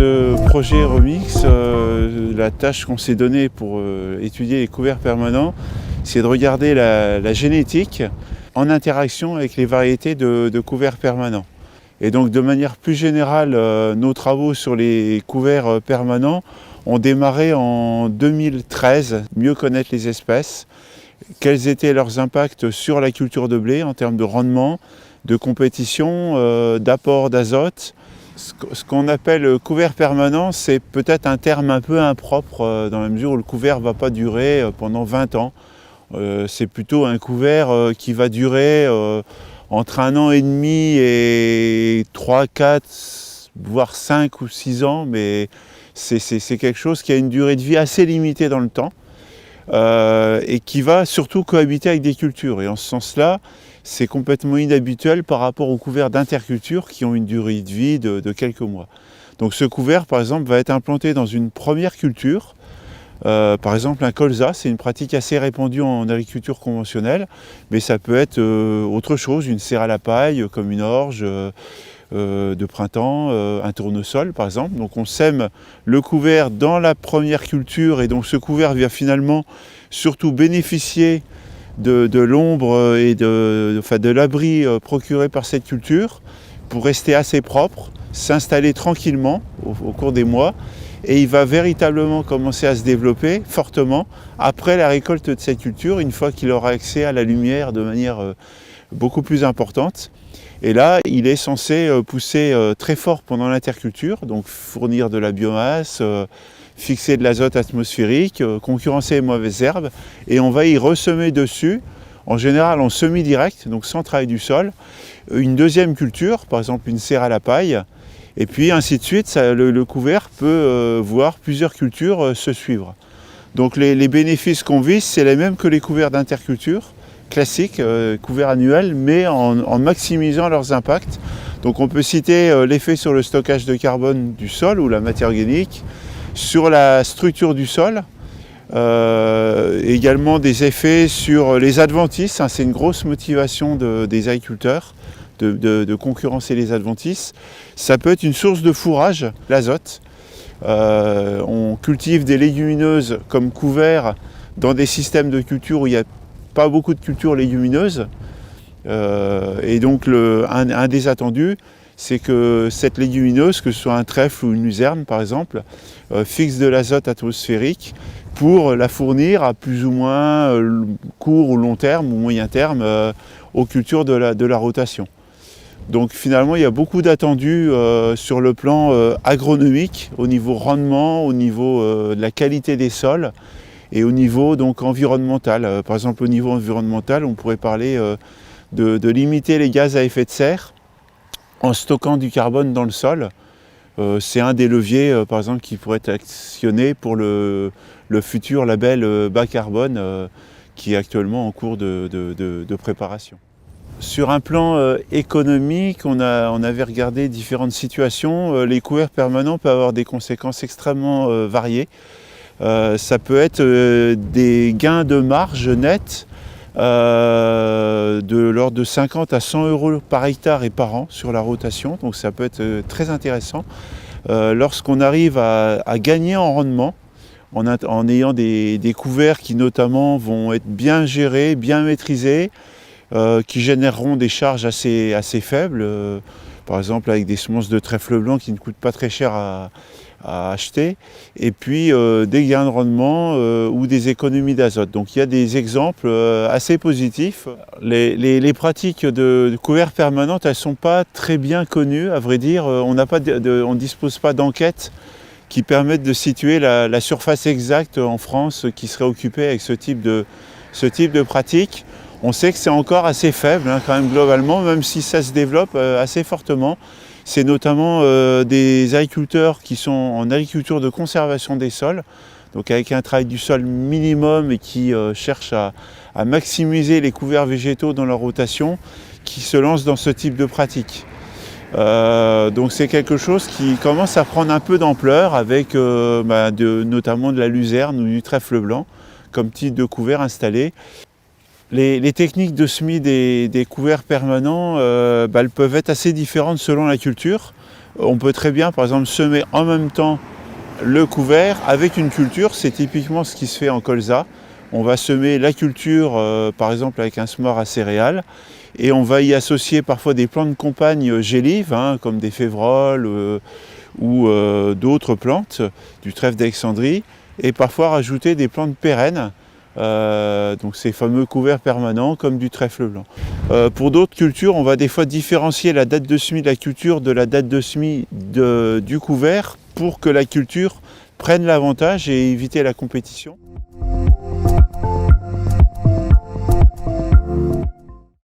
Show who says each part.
Speaker 1: ce projet Remix, la tâche qu'on s'est donnée pour étudier les couverts permanents, c'est de regarder la génétique en interaction avec les variétés de couverts permanents. Et donc de manière plus générale, nos travaux sur les couverts permanents ont démarré en 2013, mieux connaître les espèces, quels étaient leurs impacts sur la culture de blé en termes de rendement, de compétition, d'apport d'azote. Ce qu'on appelle couvert permanent, c'est peut-être un terme un peu impropre dans la mesure où le couvert ne va pas durer pendant 20 ans. C'est plutôt un couvert qui va durer entre 1 an et demi et 3, 4, voire 5 ou 6 ans, mais c'est quelque chose qui a une durée de vie assez limitée dans le temps et qui va surtout cohabiter avec des cultures. Et en ce sens-là, c'est complètement inhabituel par rapport aux couverts d'interculture qui ont une durée de vie de quelques mois. Donc ce couvert, par exemple, va être implanté dans une première culture. Par exemple, un colza, c'est une pratique assez répandue en agriculture conventionnelle, mais ça peut être autre chose, une serre à la paille, comme une orge de printemps, un tournesol par exemple. Donc on sème le couvert dans la première culture et donc ce couvert vient finalement surtout bénéficier de l'ombre et de l'abri procuré par cette culture pour rester assez propre, s'installer tranquillement au cours des mois. Et il va véritablement commencer à se développer fortement après la récolte de cette culture, une fois qu'il aura accès à la lumière de manière beaucoup plus importante. Et là, il est censé pousser très fort pendant l'interculture, donc fournir de la biomasse, fixer de l'azote atmosphérique, concurrencer les mauvaises herbes, et on va y ressemer dessus, en général en semi-direct, donc sans travail du sol, une deuxième culture, par exemple une serre à la paille, et puis ainsi de suite, le couvert peut voir plusieurs cultures se suivre. Donc les bénéfices qu'on vise, c'est les mêmes que les couverts d'interculture, classiques, couverts annuels, mais en maximisant leurs impacts. Donc on peut citer l'effet sur le stockage de carbone du sol ou la matière organique, sur la structure du sol, également des effets sur les adventices, hein, c'est une grosse motivation des agriculteurs de concurrencer les adventices. Ça peut être une source de fourrage, l'azote. On cultive des légumineuses comme couvert dans des systèmes de culture où il n'y a pas beaucoup de cultures légumineuses. Et donc un des attendus, c'est que cette légumineuse, que ce soit un trèfle ou une luzerne par exemple, fixe de l'azote atmosphérique pour la fournir à plus ou moins court ou long terme ou moyen terme aux cultures de la rotation. Donc finalement, il y a beaucoup d'attendus sur le plan agronomique, au niveau rendement, au niveau de la qualité des sols et au niveau donc environnemental. Par exemple, au niveau environnemental, on pourrait parler de limiter les gaz à effet de serre en stockant du carbone dans le sol. C'est un des leviers, par exemple, qui pourrait être actionné pour le futur label bas carbone qui est actuellement en cours de préparation. Sur un plan économique, on avait regardé différentes situations. Les couverts permanents peuvent avoir des conséquences extrêmement variées. Ça peut être des gains de marge nets de l'ordre de 50 à 100 euros par hectare et par an sur la rotation. Donc ça peut être très intéressant lorsqu'on arrive à gagner en rendement en ayant des couverts qui notamment vont être bien gérés, bien maîtrisés, qui généreront des charges assez faibles, par exemple avec des semences de trèfle blanc qui ne coûtent pas très cher à acheter, et puis des gains de rendement ou des économies d'azote. Donc il y a des exemples assez positifs. Les pratiques de couverts permanentes, elles ne sont pas très bien connues, à vrai dire. On ne dispose pas d'enquêtes qui permettent de situer la surface exacte en France qui serait occupée avec ce type de pratique. On sait que c'est encore assez faible hein, quand même globalement, même si ça se développe assez fortement. C'est notamment des agriculteurs qui sont en agriculture de conservation des sols, donc avec un travail du sol minimum et qui cherchent à maximiser les couverts végétaux dans leur rotation, qui se lancent dans ce type de pratique. Donc c'est quelque chose qui commence à prendre un peu d'ampleur avec notamment de la luzerne ou du trèfle blanc comme type de couvert installé. Les techniques de semis des couverts permanents elles peuvent être assez différentes selon la culture. On peut très bien, par exemple, semer en même temps le couvert avec une culture. C'est typiquement ce qui se fait en colza. On va semer la culture, par exemple, avec un semoir à céréales, et on va y associer parfois des plantes de compagne gélives, hein, comme des févroles ou d'autres plantes, du trèfle d'Alexandrie, et parfois rajouter des plantes pérennes, donc ces fameux couverts permanents comme du trèfle blanc. Pour d'autres cultures, on va des fois différencier la date de semis de la culture de la date de semis du couvert pour que la culture prenne l'avantage et éviter la compétition.